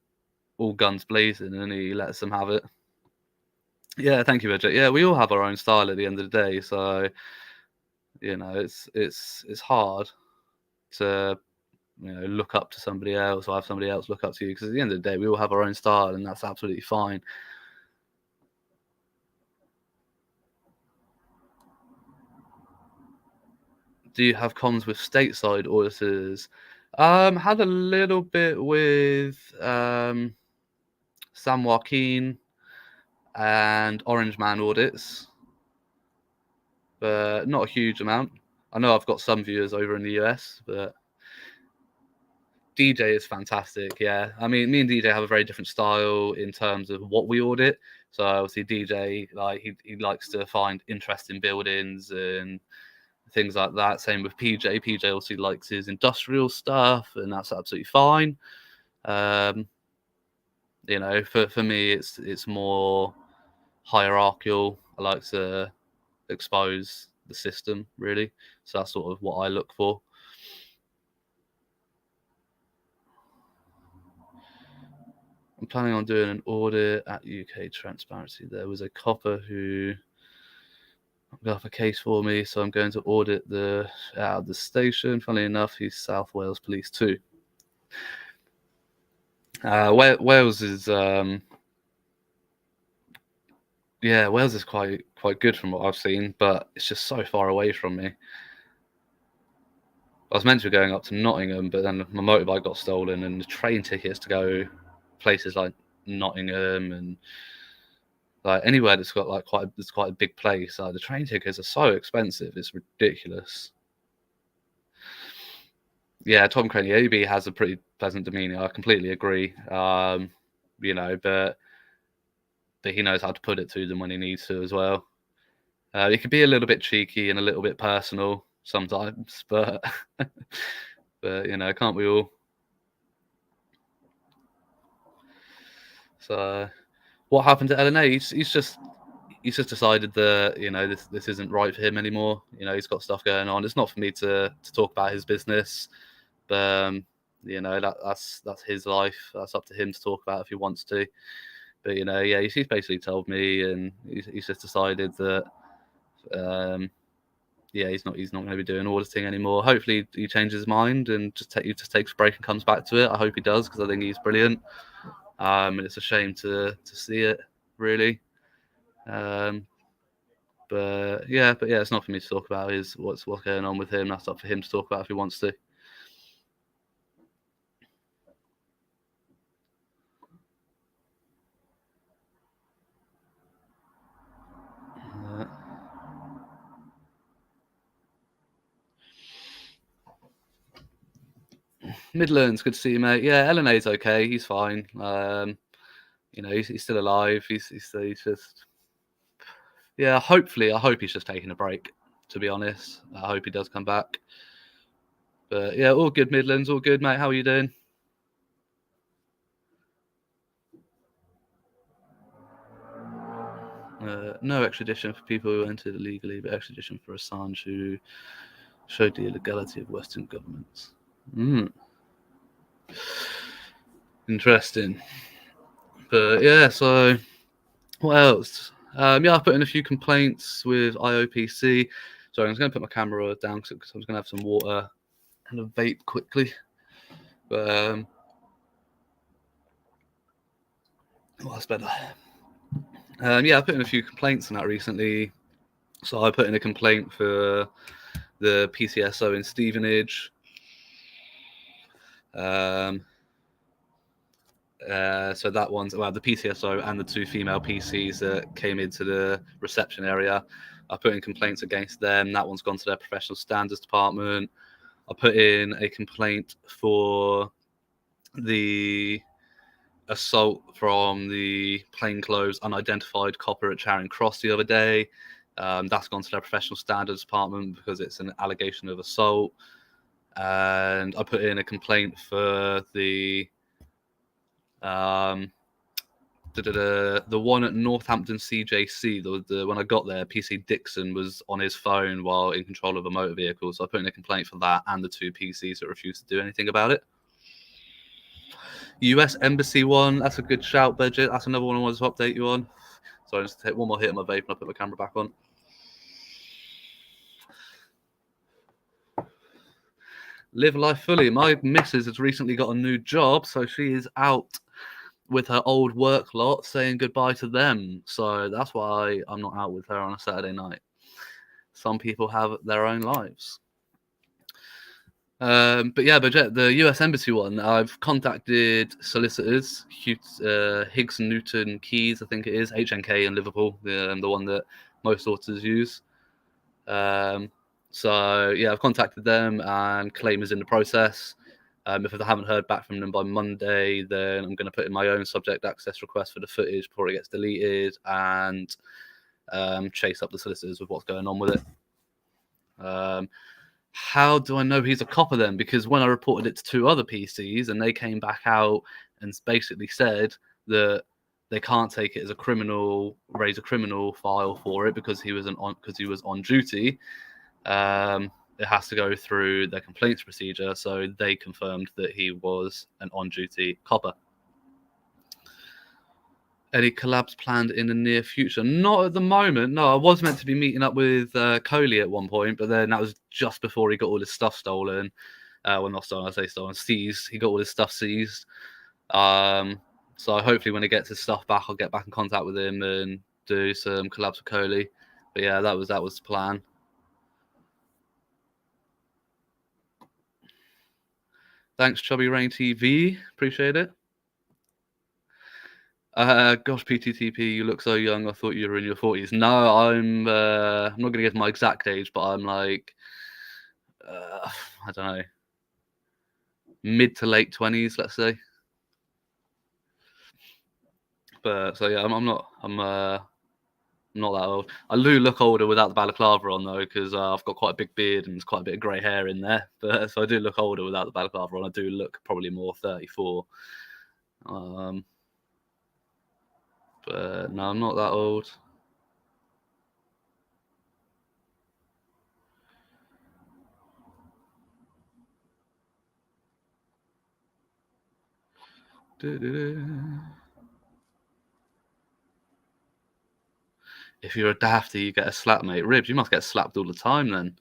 all guns blazing, and he lets them have it. Yeah, thank you, Bridget. Yeah, we all have our own style at the end of the day, so it's hard to look up to somebody else or have somebody else look up to you, because at the end of the day we all have our own style, and that's absolutely fine. Do you have cons with stateside auditors? Had a little bit with San Joaquin and Orange Man audits, but not a huge amount. I know I've got some viewers over in the US, but DJ is fantastic. Yeah, I mean, me and DJ have a very different style in terms of what we audit. So obviously, DJ he likes to find interesting buildings and things like that. Same with PJ. PJ also likes his industrial stuff, and that's absolutely fine. For me, it's more hierarchical. I like to expose the system, really. So that's sort of what I look for. I'm planning on doing an audit at UK Transparency. There was a copper who got off a case for me, so I'm going to audit out of the station. Funnily enough, he's South Wales Police too. Wales is Wales is quite good from what I've seen, but it's just so far away from me. I was meant to be going up to Nottingham, but then my motorbike got stolen, and the train tickets to go places like Nottingham and like anywhere that's got like quite a big place, the train tickets are so expensive. It's ridiculous. Yeah, Tom Crane, AB has a pretty pleasant demeanor. I completely agree. But he knows how to put it to them when he needs to as well. He could be a little bit cheeky and a little bit personal sometimes, but can't we all? So, what happened to LNA? He's just decided that this isn't right for him anymore. He's got stuff going on. It's not for me to talk about his business, but that's his life. That's up to him to talk about if he wants to. But he's basically told me, and he's just decided that he's not going to be doing auditing anymore. Hopefully he changes his mind and just takes a break and comes back to it. I hope he does, because I think he's brilliant. And it's a shame to see it, really. But it's not for me to talk about what's going on with him. That's up for him to talk about if he wants to. Midlands, good to see you, mate. Yeah, LNA's okay. He's fine. He's still alive. He's just Yeah, hopefully, I hope he's just taking a break. To be honest, I hope he does come back. But yeah, all good, Midlands, all good, mate. How are you doing? No extradition for people who entered illegally, but extradition for Assange who showed the illegality of Western governments. Mm, interesting. But yeah, so what else? Yeah, I've put in a few complaints with IOPC. Sorry, I'm just going to put my camera down because I'm just going to have some water and a vape quickly. But oh, that's better. Yeah, I put in a few complaints on that recently. So I put in a complaint for the PCSO in Stevenage. Um, so that one's well, the PCSO and the two female PCs that came into the reception area. I put in complaints against them. That one's gone to their professional standards department. I put in a complaint for the assault from the plainclothes unidentified copper at Charing Cross the other day. That's gone to their professional standards department because it's an allegation of assault. And I put in a complaint for the um, the one at Northampton CJC. When I got there, PC Dixon was on his phone while in control of a motor vehicle. So I put in a complaint for that and the two PCs that refused to do anything about it. US Embassy one, that's a good shout, budget. That's another one I wanted to update you on. So I just take one more hit of my vape and I'll put my camera back on. Live life fully. My missus has recently got a new job, so she is out with her old work lot saying goodbye to them. So that's why I'm not out with her on a Saturday night. Some people have their own lives. But yeah, the US Embassy one, I've contacted solicitors, Higgs and Newton Keys, I think it is, HNK in Liverpool, the one that most auditors use. So yeah, I've contacted them and claim is in the process. If I haven't heard back from them by Monday, then I'm going to put in my own subject access request for the footage before it gets deleted and chase up the solicitors with what's going on with it. How do I know he's a copper then? Because when I reported it to two other PCs and they came back out and basically said that they can't take it as a criminal, raise a criminal file for it because he was on duty. It has to go through their complaints procedure. So they confirmed that he was an on-duty copper. Any collabs planned in the near future? Not at the moment. No, I was meant to be meeting up with Coley at one point, but then that was just before he got all his stuff stolen. Well, not stolen, I say stolen, seized. He got all his stuff seized. So hopefully when he gets his stuff back, I'll get back in contact with him and do some collabs with Coley. But yeah, that was the plan. Thanks, Chubby Rain TV. Appreciate it. Gosh, PTTP, you look so young. I thought you were in your 40s. No, I'm not going to give my exact age, but I'm like, I don't know, mid to late 20s, let's say. But so yeah, I'm not that old. I do look older without the balaclava on though, because I've got quite a big beard and there's quite a bit of grey hair in there. But so I do look older without the balaclava on. I do look probably more 34. But no, I'm not that old. If you're a dafty, you get a slap, mate. Ribs, you must get slapped all the time then.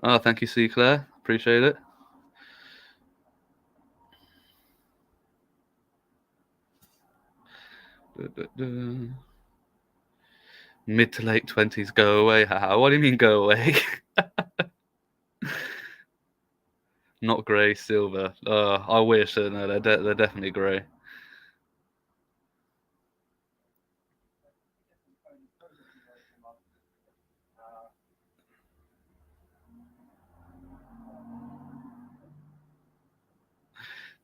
Oh, thank you, C. Claire. Appreciate it. Mid to late 20s, go away. Haha. What do you mean, go away? Not grey, silver. I wish. No, they're definitely grey.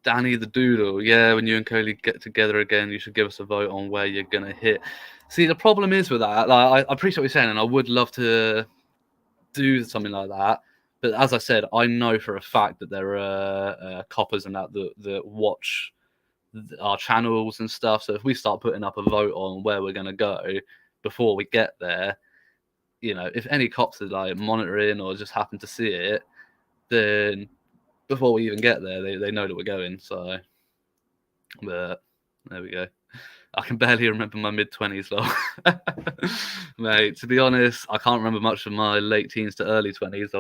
Danny the Doodle. Yeah, when you and Coley get together again, you should give us a vote on where you're gonna hit. See, the problem is with that. Like, I appreciate what you're saying, and I would love to do something like that. But as I said, I know for a fact that there are coppers and that watch our channels and stuff. So if we start putting up a vote on where we're gonna go before we get there, you know, if any cops are like monitoring or just happen to see it, then before we even get there, they know that we're going. So, but there we go. I can barely remember my mid-20s though. Mate, to be honest, I can't remember much of my late teens to early 20s. I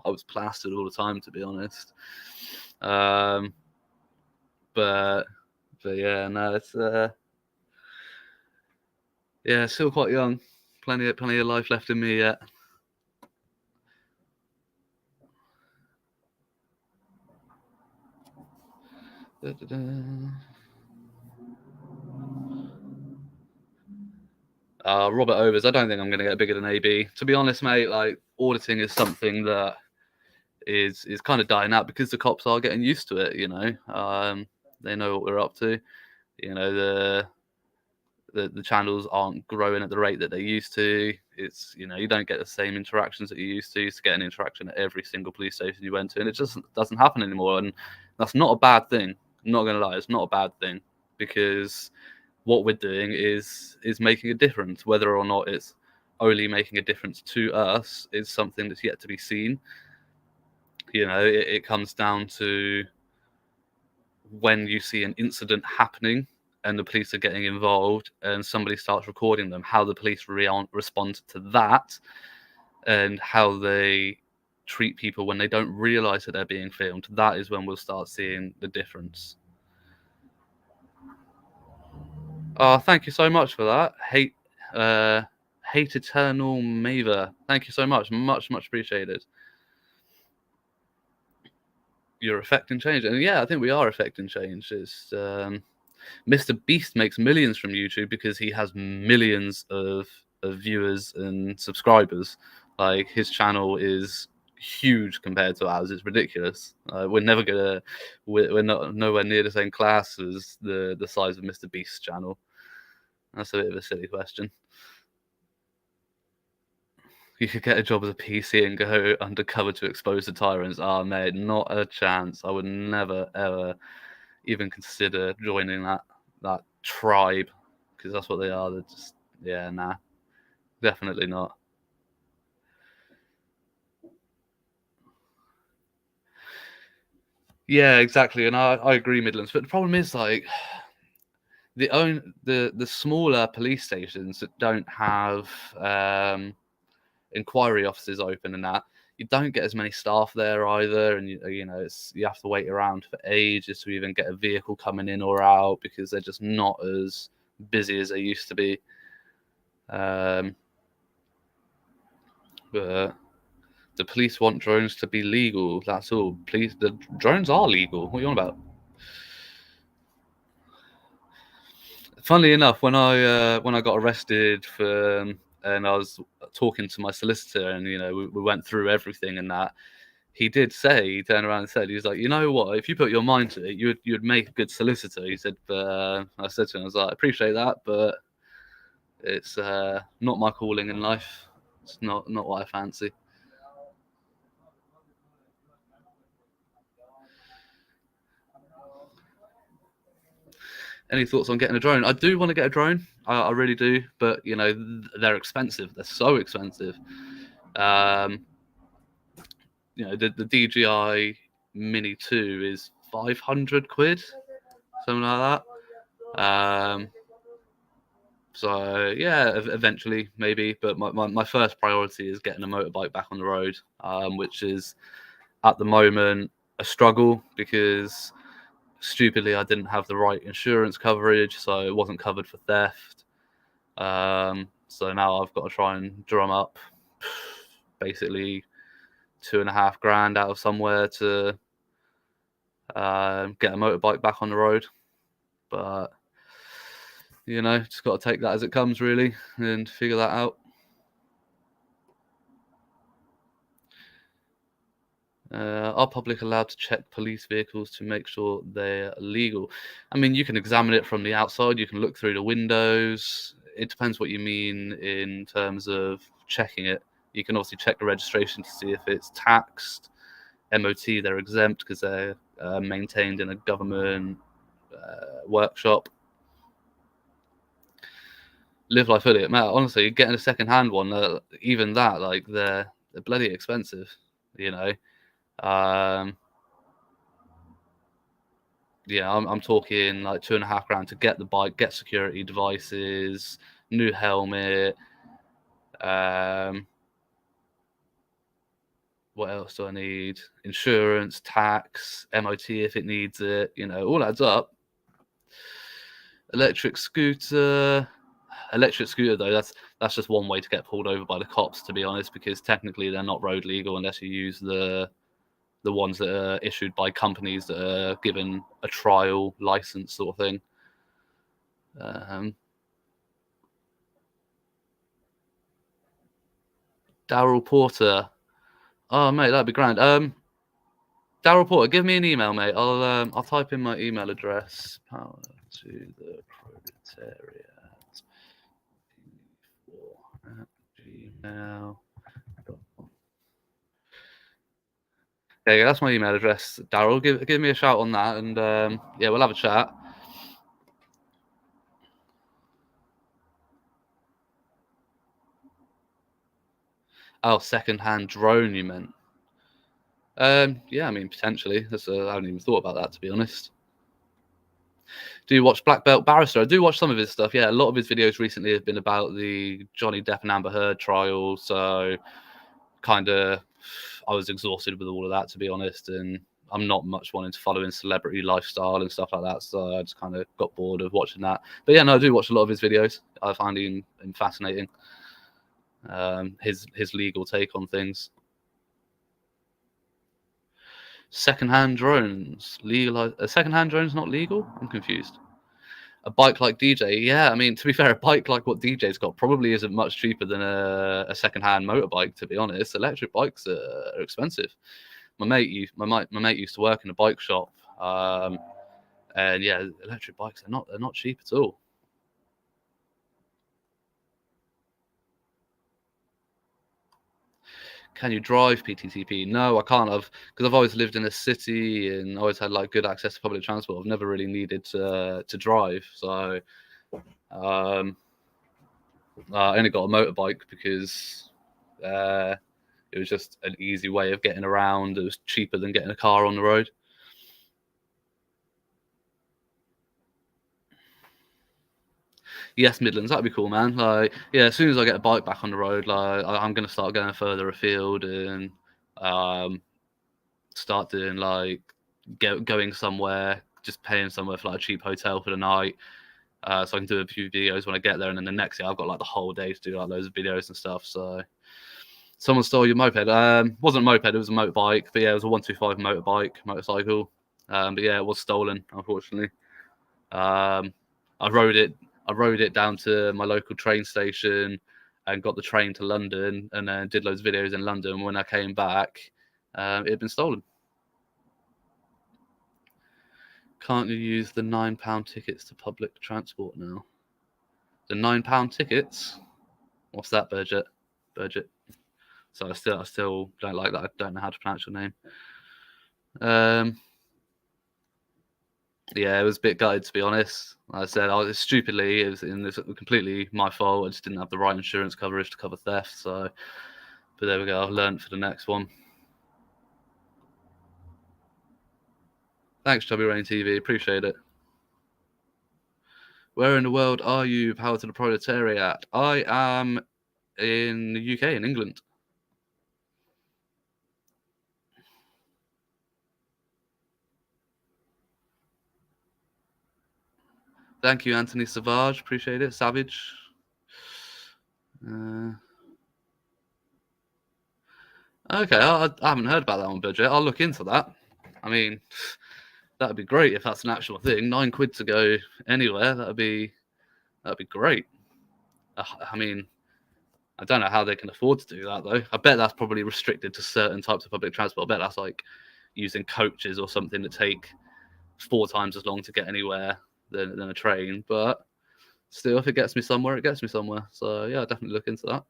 was plastered all the time, to be honest. But yeah, no, it's yeah, still quite young. Plenty of life left in me yet. Robert Overs, I don't think I'm going to get bigger than AB. To be honest, mate, like auditing is something that is kind of dying out because the cops are getting used to it. You know, they know what we're up to. You know, the channels aren't growing at the rate that they used to. It's, you know, you don't get the same interactions that you used to. You used to get an interaction at every single police station you went to, and it just doesn't happen anymore. And that's not a bad thing. I'm not going to lie, it's not a bad thing, because what we're doing is making a difference. Whether or not it's only making a difference to us is something that's yet to be seen. You know, it comes down to when you see an incident happening and the police are getting involved and somebody starts recording them, how the police respond to that, and how they treat people when they don't realize that they're being filmed. That is when we'll start seeing the difference. Thank you so much for that. Hate Eternal Maver. Thank you so much. Much appreciated. You're affecting change. And yeah, I think we are affecting change. It's Mr. Beast makes millions from YouTube because he has millions of viewers and subscribers. Like, his channel is huge compared to ours. It's ridiculous. We're never gonna we're not nowhere near the same class as the size of Mr. Beast's channel. That's a bit of a silly question. You could get a job as a PC and go undercover to expose the tyrants. Ah, mate, not a chance. I would never, ever even consider joining that tribe, because that's what they are. They're just, yeah, nah, definitely not. Yeah, exactly, and I agree, Midlands. But the problem is, like, the smaller police stations that don't have inquiry offices open and that, you don't get as many staff there either, and you know, you have to wait around for ages to even get a vehicle coming in or out because they're just not as busy as they used to be. But the police want drones to be legal. That's all. Please, the drones are legal. What are you on about? Funnily enough, when I got arrested for and I was talking to my solicitor, and you know, we went through everything and that, he did say, he turned around and said, he was like, you know what, if you put your mind to it, you'd make a good solicitor. He said, but I said to him, I was like, I appreciate that, but it's not my calling in life. It's not what I fancy. Any thoughts on getting a drone? I do want to get a drone. I really do, but you know, they're expensive. They're so expensive. Um, you know, the DJI Mini 2 is 500 quid, something like that. So yeah, eventually maybe, but my first priority is getting a motorbike back on the road, which is at the moment a struggle because stupidly I didn't have the right insurance coverage, so it wasn't covered for theft. So now I've got to try and drum up basically $2.5 grand out of somewhere to get a motorbike back on the road. But you know, just got to take that as it comes, really, and figure that out. Are public allowed to check police vehicles to make sure they're legal? I mean, you can examine it from the outside. You can look through the windows. It depends what you mean in terms of checking it. You can obviously check the registration to see if it's taxed. MOT, they're exempt because they're maintained in a government workshop. Live life fully. Man, honestly, getting a second-hand one, even that, like they're bloody expensive. You know. Um, yeah, I'm talking like £2.5 grand to get the bike, get security devices, new helmet. Um, what else do I need? Insurance, tax, MOT if it needs it. You know, all adds up. Electric scooter. Electric scooter though, that's just one way to get pulled over by the cops, to be honest, because technically they're not road legal unless you use the ones that are issued by companies that are given a trial license sort of thing. Daryl Porter. Oh mate, that'd be grand. Daryl Porter, give me an email, mate. I'll type in my email address. Power to the proletariat. At gmail. Yeah, that's my email address, Daryl. Give me a shout on that, and yeah, we'll have a chat. Oh, second-hand drone, you meant? Yeah, I mean potentially. I haven't even thought about that, to be honest. Do you watch Black Belt Barrister? I do watch some of his stuff. Yeah, a lot of his videos recently have been about the Johnny Depp and Amber Heard trial. So, kind of, I was exhausted with all of that, to be honest. And I'm not much wanting to follow in celebrity lifestyle and stuff like that. So I just kind of got bored of watching that. But yeah, no, I do watch a lot of his videos. I find him fascinating. His legal take on things. Secondhand drones legal? Secondhand drones not legal? I'm confused. A bike like DJ, yeah. I mean, to be fair, a bike like what DJ's got probably isn't much cheaper than a second-hand motorbike. To be honest, electric bikes are expensive. My mate used to work in a bike shop, and yeah, electric bikes they're not cheap at all. Can you drive PTTP? No, I can't have because I've always lived in a city and always had like good access to public transport. I've never really needed to drive, so I only got a motorbike because it was just an easy way of getting around. It was cheaper than getting a car on the road. Yes, Midlands, that'd be cool, man. Like, yeah, as soon as I get a bike back on the road, like, I'm gonna start going further afield and um, start doing like going somewhere, just paying somewhere for like a cheap hotel for the night, so I can do a few videos when I get there, and then the next day I've got like the whole day to do like loads of videos and stuff. So, someone stole your moped. Wasn't a moped, it was a motorbike, but yeah, it was a 125 motorcycle. But yeah, it was stolen, unfortunately. Um, I rode it. I rode it down to my local train station and got the train to London, and then did loads of videos in London. When I came back, it had been stolen. Can't you use the £9 tickets to public transport now? The £9 tickets? What's that, Burgett? Burgett. So I still don't like that. I don't know how to pronounce your name. Yeah, it was a bit gutted, to be honest. Like I said, it was completely my fault. I just didn't have the right insurance coverage to cover theft. So, but there we go. I've learned for the next one. Thanks, Chubby Rain TV. Appreciate it. Where in the world are you, Power to the Proletariat? I am in the UK, in England. Thank you, Anthony Savage. Appreciate it. Savage. Okay, I haven't heard about that one, Budget. I'll look into that. I mean, that'd be great if that's an actual thing. £9 to go anywhere. That'd be great. I mean, I don't know how they can afford to do that though. I bet that's probably restricted to certain types of public transport. I bet that's like using coaches or something that take 4 times as long to get anywhere than a train. But still, if it gets me somewhere, it gets me somewhere. So yeah, I'll definitely look into that.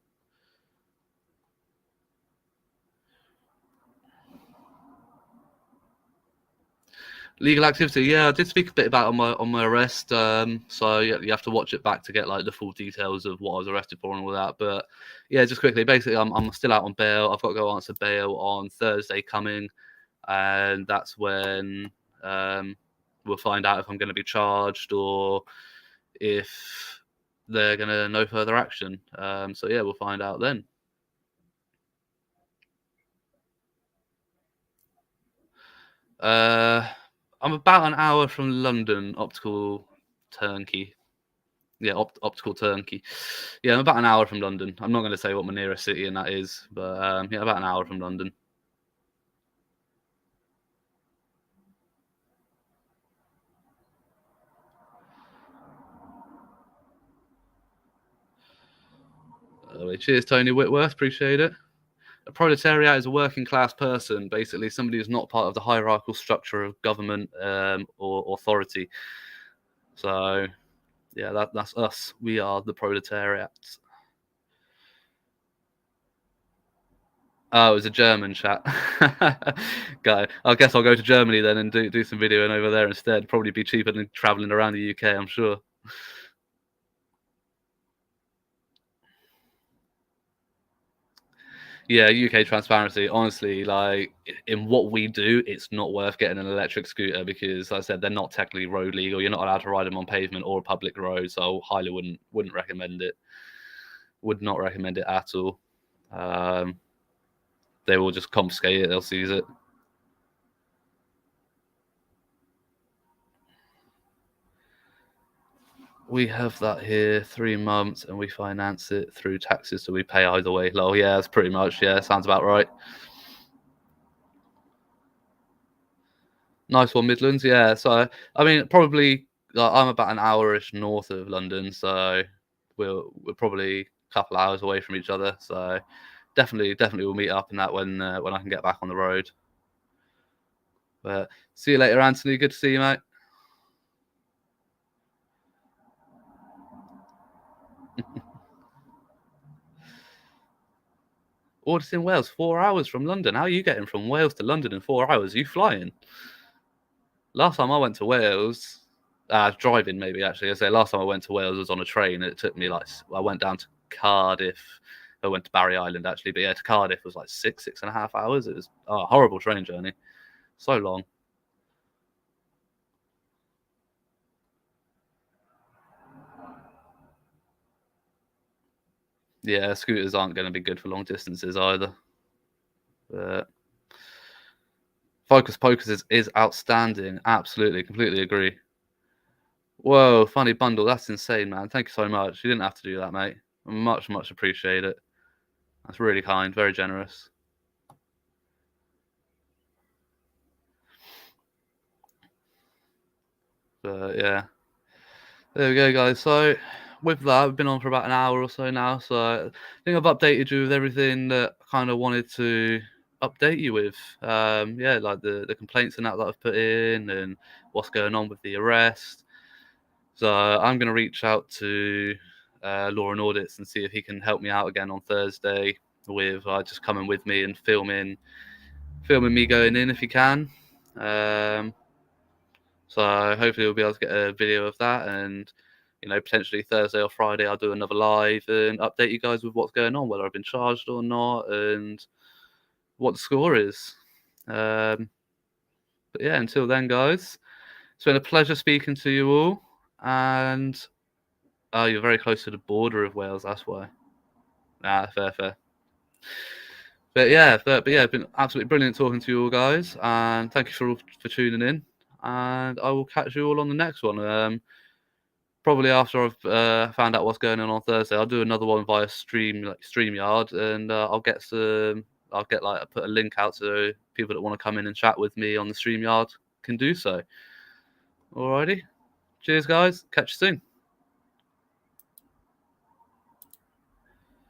Legal activity, yeah, I did speak a bit about on my arrest. So yeah, you have to watch it back to get like the full details of what I was arrested for and all that. But yeah, just quickly, basically, I'm still out on bail. I've got to go answer bail on Thursday coming, and that's when we'll find out if I'm going to be charged or if they're going to no further action. So yeah, we'll find out then. Uh, I'm about an hour from London, optical turnkey. Yeah, optical turnkey. Yeah, I'm about an hour from London. I'm not going to say what my nearest city and that is, but yeah, about an hour from London. Cheers, Tony Whitworth. Appreciate it. A proletariat is a working class person, basically somebody who's not part of the hierarchical structure of government or authority. So yeah, that's us. We are the proletariat. Oh, it was a German chat. Guy, I guess I'll go to Germany then and do some videoing over there instead. Probably be cheaper than traveling around the UK, I'm sure. Yeah, UK transparency. Honestly, like in what we do, it's not worth getting an electric scooter because, like I said, they're not technically road legal. You're not allowed to ride them on pavement or a public road. So, highly wouldn't recommend it. Would not recommend it at all. Um, they will just confiscate it. They'll seize it. We have that here, 3 months, and we finance it through taxes, so we pay either way. Lol, yeah, that's pretty much, yeah, sounds about right. Nice one, Midlands, yeah. So, I mean, probably like, I'm about an hour-ish north of London, so we're probably a couple hours away from each other. So, definitely we'll meet up in that when I can get back on the road. But see you later, Anthony. Good to see you, mate. Audits in Wales, 4 hours from London. How are you getting from Wales to London in 4 hours? Are you flying? Last time I went to Wales, driving maybe actually. I say last time I went to Wales was on a train. It took me like I went down to Cardiff. I went to Barry Island actually, but yeah, to Cardiff was like 6.5 hours. It was a horrible train journey, so long. Yeah, scooters aren't going to be good for long distances either. But Focus Pocus is outstanding. Absolutely, completely agree. Whoa, funny bundle. That's insane, man. Thank you so much. You didn't have to do that, mate. Much appreciate it. That's really kind, very generous. But yeah, there we go, guys. So with that, we've been on for about an hour or so now. So I think I've updated you with everything that I kind of wanted to update you with. Yeah, like the complaints and that I've put in and what's going on with the arrest. So I'm going to reach out to Law and Audits and see if he can help me out again on Thursday with just coming with me and filming me going in if he can. Um, so hopefully we'll be able to get a video of that, and potentially Thursday or Friday I'll do another live and update you guys with what's going on, whether I've been charged or not, and what the score is. Um, but yeah, until then, guys, it's been a pleasure speaking to you all, and you're very close to the border of Wales, that's why. Fair. But yeah, it's been absolutely brilliant talking to you all, guys, and thank you for tuning in. And I will catch you all on the next one. Probably after I've found out what's going on Thursday, I'll do another one via StreamYard, and I'll get like put a link out so people that want to come in and chat with me on the StreamYard can do so. Alrighty, cheers, guys. Catch you soon.